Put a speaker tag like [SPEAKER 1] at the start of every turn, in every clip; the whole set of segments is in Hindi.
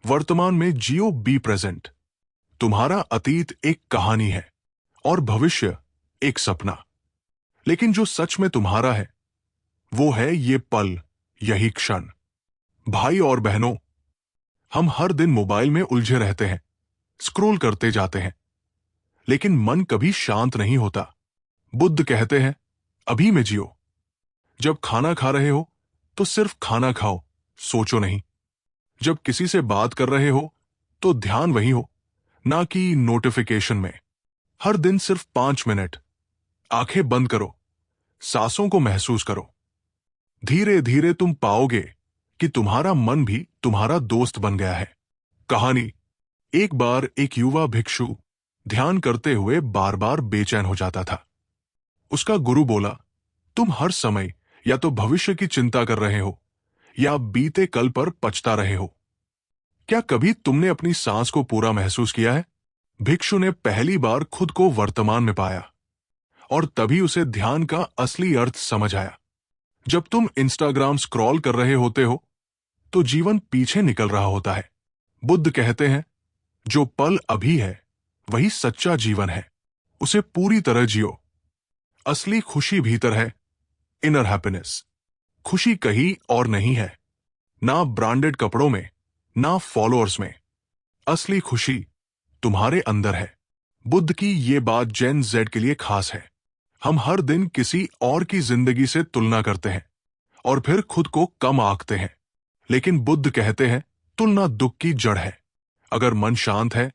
[SPEAKER 1] वर्तमान में जियो, बी प्रेजेंट। तुम्हारा अतीत एक कहानी है और भविष्य एक सपना, लेकिन जो सच में तुम्हारा है वो है ये पल, यही क्षण। भाई और बहनों, हम हर दिन मोबाइल में उलझे रहते हैं, स्क्रॉल करते जाते हैं, लेकिन मन कभी शांत नहीं होता। बुद्ध कहते हैं, अभी में जियो। जब खाना खा रहे हो तो सिर्फ खाना खाओ, सोचो नहीं। जब किसी से बात कर रहे हो तो ध्यान वही हो, ना कि नोटिफिकेशन में। हर दिन सिर्फ 5 मिनट आंखें बंद करो, सांसों को महसूस करो। धीरे धीरे तुम पाओगे कि तुम्हारा मन भी तुम्हारा दोस्त बन गया है। कहानी। एक बार एक युवा भिक्षु ध्यान करते हुए बार बार बेचैन हो जाता था। उसका गुरु बोला, तुम हर समय या तो भविष्य की चिंता कर रहे हो या बीते कल पर पछता रहे हो। क्या कभी तुमने अपनी सांस को पूरा महसूस किया है? भिक्षु ने पहली बार खुद को वर्तमान में पाया और तभी उसे ध्यान का असली अर्थ समझ आया। जब तुम इंस्टाग्राम स्क्रॉल कर रहे होते हो तो जीवन पीछे निकल रहा होता है। बुद्ध कहते हैं, जो पल अभी है वही सच्चा जीवन है, उसे पूरी तरह जियो। असली खुशी भीतर है, इनर हैप्पीनेस। खुशी कहीं और नहीं है, ना ब्रांडेड कपड़ों में, ना फॉलोअर्स में। असली खुशी तुम्हारे अंदर है। बुद्ध की ये बात जेन जेड के लिए खास है। हम हर दिन किसी और की जिंदगी से तुलना करते हैं और फिर खुद को कम आंकते हैं, लेकिन बुद्ध कहते हैं, तुलना दुख की जड़ है। अगर मन शांत है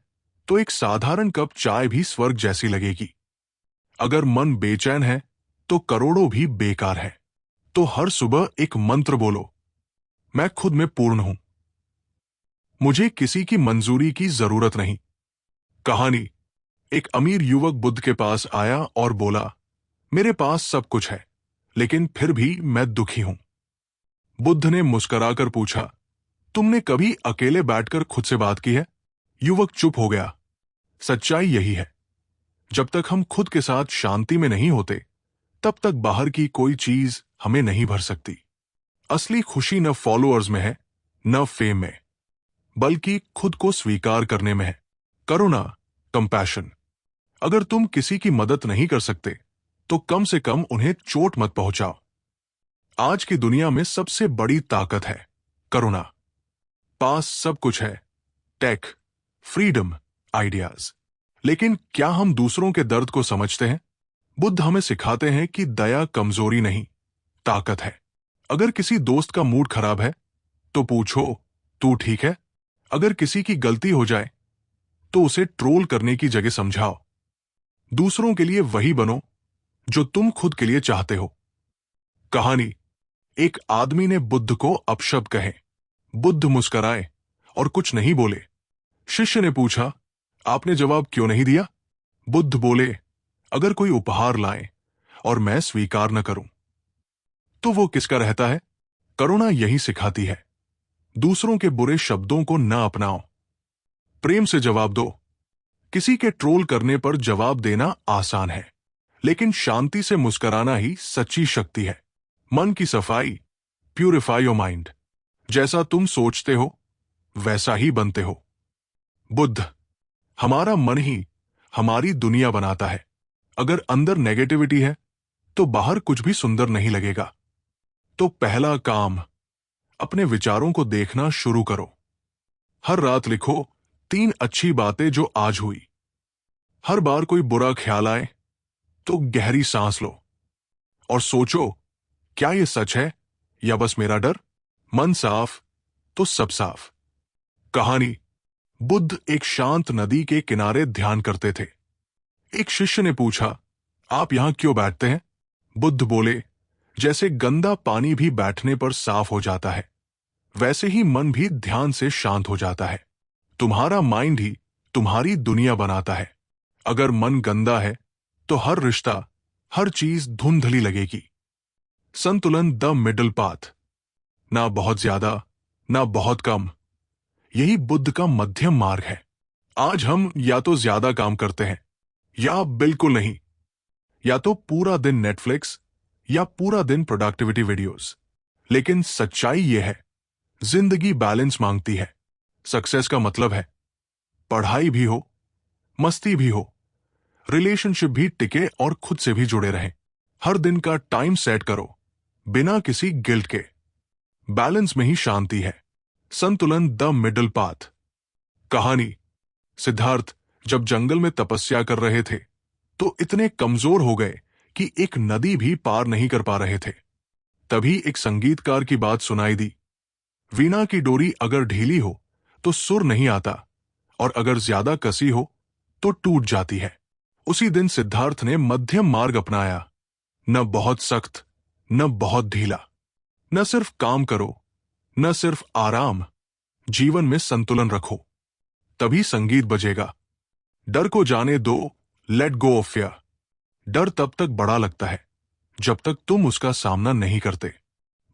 [SPEAKER 1] तो एक साधारण कप चाय भी स्वर्ग जैसी लगेगी। अगर मन बेचैन है तो करोड़ों भी बेकार है। तो हर सुबह एक मंत्र बोलो, मैं खुद में पूर्ण हूं, मुझे किसी की मंजूरी की जरूरत नहीं। कहानी। एक अमीर युवक बुद्ध के पास आया और बोला, मेरे पास सब कुछ है, लेकिन फिर भी मैं दुखी हूं। बुद्ध ने मुस्कुराकर पूछा, तुमने कभी अकेले बैठकर खुद से बात की है? युवक चुप हो गया। सच्चाई यही है, जब तक हम खुद के साथ शांति में नहीं होते तब तक बाहर की कोई चीज हमें नहीं भर सकती। असली खुशी न फॉलोअर्स में है, न फेम में, बल्कि खुद को स्वीकार करने में है। करुणा, कंपैशन। अगर तुम किसी की मदद नहीं कर सकते तो कम से कम उन्हें चोट मत पहुंचाओ। आज की दुनिया में सबसे बड़ी ताकत है करुणा। पास सब कुछ है, टेक, फ्रीडम, आइडियाज, लेकिन क्या हम दूसरों के दर्द को समझते हैं? बुद्ध हमें सिखाते हैं कि दया कमजोरी नहीं, ताकत है। अगर किसी दोस्त का मूड खराब है तो पूछो, तू ठीक है? अगर किसी की गलती हो जाए तो उसे ट्रोल करने की जगह समझाओ। दूसरों के लिए वही बनो जो तुम खुद के लिए चाहते हो। कहानी। एक आदमी ने बुद्ध को अपशब्द कहे। बुद्ध मुस्कुराए और कुछ नहीं बोले। शिष्य ने पूछा, आपने जवाब क्यों नहीं दिया? बुद्ध बोले, अगर कोई उपहार लाए और मैं स्वीकार न करूं तो वो किसका रहता है? करुणा यही सिखाती है, दूसरों के बुरे शब्दों को न अपनाओ, प्रेम से जवाब दो। किसी के ट्रोल करने पर जवाब देना आसान है, लेकिन शांति से मुस्कुराना ही सच्ची शक्ति है। मन की सफाई, प्यूरिफाई योर माइंड। जैसा तुम सोचते हो वैसा ही बनते हो। बुद्ध। हमारा मन ही हमारी दुनिया बनाता है। अगर अंदर नेगेटिविटी है तो बाहर कुछ भी सुंदर नहीं लगेगा। तो पहला काम, अपने विचारों को देखना शुरू करो। हर रात लिखो 3 अच्छी बातें जो आज हुई। हर बार कोई बुरा ख्याल आए तो गहरी सांस लो और सोचो, क्या यह सच है या बस मेरा डर? मन साफ तो सब साफ। कहानी। बुद्ध एक शांत नदी के किनारे ध्यान करते थे। एक शिष्य ने पूछा, आप यहां क्यों बैठते हैं? बुद्ध बोले, जैसे गंदा पानी भी बैठने पर साफ हो जाता है, वैसे ही मन भी ध्यान से शांत हो जाता है। तुम्हारा माइंड ही तुम्हारी दुनिया बनाता है। अगर मन गंदा है तो हर रिश्ता, हर चीज धुंधली लगेगी। संतुलन, द मिडल पाथ। ना बहुत ज्यादा, ना बहुत कम। यही बुद्ध का मध्यम मार्ग है। आज हम या तो ज्यादा काम करते हैं या बिल्कुल नहीं, या तो पूरा दिन नेटफ्लिक्स या पूरा दिन प्रोडक्टिविटी वीडियोस। लेकिन सच्चाई यह है, जिंदगी बैलेंस मांगती है। सक्सेस का मतलब है पढ़ाई भी हो, मस्ती भी हो, रिलेशनशिप भी टिके और खुद से भी जुड़े रहें। हर दिन का टाइम सेट करो, बिना किसी गिल्ट के। बैलेंस में ही शांति है। संतुलन द मिडल पाथ। कहानी। सिद्धार्थ जब जंगल में तपस्या कर रहे थे तो इतने कमजोर हो गए कि एक नदी भी पार नहीं कर पा रहे थे। तभी एक संगीतकार की बात सुनाई दी। वीणा की डोरी अगर ढीली हो तो सुर नहीं आता, और अगर ज्यादा कसी हो तो टूट जाती है। उसी दिन सिद्धार्थ ने मध्यम मार्ग अपनाया। न बहुत सख्त, न बहुत ढीला। न सिर्फ काम करो, न सिर्फ आराम। जीवन में संतुलन रखो, तभी संगीत बजेगा। डर को जाने दो, लेट गो ऑफ फियर। डर तब तक बड़ा लगता है जब तक तुम उसका सामना नहीं करते।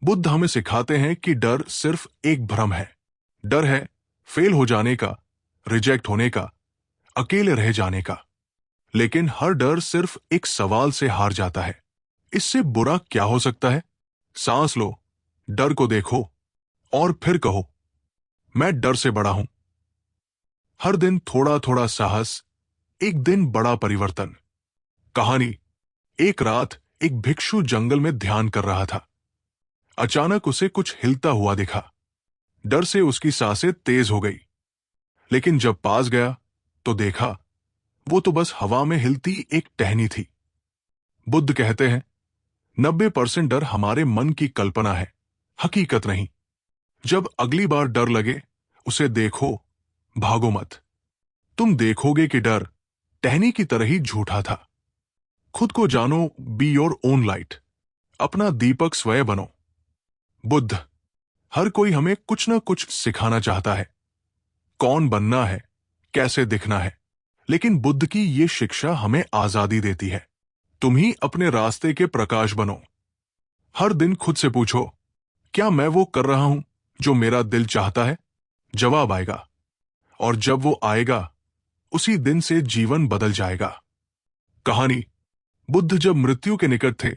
[SPEAKER 1] बुद्ध हमें सिखाते हैं कि डर सिर्फ एक भ्रम है। डर है फेल हो जाने का, रिजेक्ट होने का, अकेले रह जाने का। लेकिन हर डर सिर्फ एक सवाल से हार जाता है। इससे बुरा क्या हो सकता है? सांस लो, डर को देखो और फिर कहो, मैं डर से बड़ा हूं। हर दिन थोड़ा थोड़ा साहस, एक दिन बड़ा परिवर्तन। कहानी। एक रात एक भिक्षु जंगल में ध्यान कर रहा था। अचानक उसे कुछ हिलता हुआ दिखा। डर से उसकी सांसें तेज हो गई। लेकिन जब पास गया तो देखा वो तो बस हवा में हिलती एक टहनी थी। बुद्ध कहते हैं 90% डर हमारे मन की कल्पना है, हकीकत नहीं। जब अगली बार डर लगे उसे देखो, भागो मत। तुम देखोगे कि डर टहनी की तरह ही झूठा था। खुद को जानो, बी योर ओन लाइट। अपना दीपक स्वयं बनो। बुद्ध। हर कोई हमें कुछ न कुछ सिखाना चाहता है, कौन बनना है, कैसे दिखना है। लेकिन बुद्ध की ये शिक्षा हमें आजादी देती है। तुम ही अपने रास्ते के प्रकाश बनो। हर दिन खुद से पूछो, क्या मैं वो कर रहा हूं जो मेरा दिल चाहता है? जवाब आएगा, और जब वो आएगा उसी दिन से जीवन बदल जाएगा। कहानी। बुद्ध जब मृत्यु के निकट थे,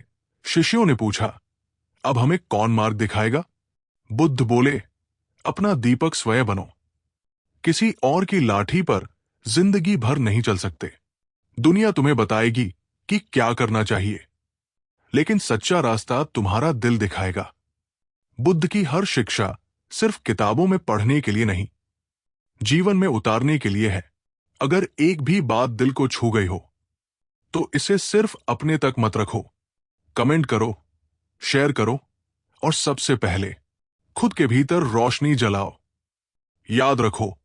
[SPEAKER 1] शिष्यों ने पूछा, अब हमें कौन मार्ग दिखाएगा? बुद्ध बोले, अपना दीपक स्वयं बनो। किसी और की लाठी पर जिंदगी भर नहीं चल सकते। दुनिया तुम्हें बताएगी कि क्या करना चाहिए, लेकिन सच्चा रास्ता तुम्हारा दिल दिखाएगा। बुद्ध की हर शिक्षा सिर्फ किताबों में पढ़ने के लिए नहीं, जीवन में उतारने के लिए है। अगर एक भी बात दिल को छू गई हो तो इसे सिर्फ अपने तक मत रखो। कमेंट करो, शेयर करो, और सबसे पहले खुद के भीतर रोशनी जलाओ। याद रखो,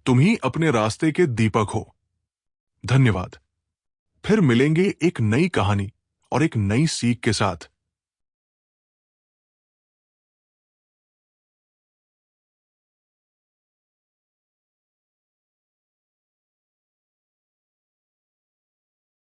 [SPEAKER 1] तुम ही अपने रास्ते के दीपक हो। धन्यवाद। फिर मिलेंगे एक नई कहानी और एक नई सीख के साथ।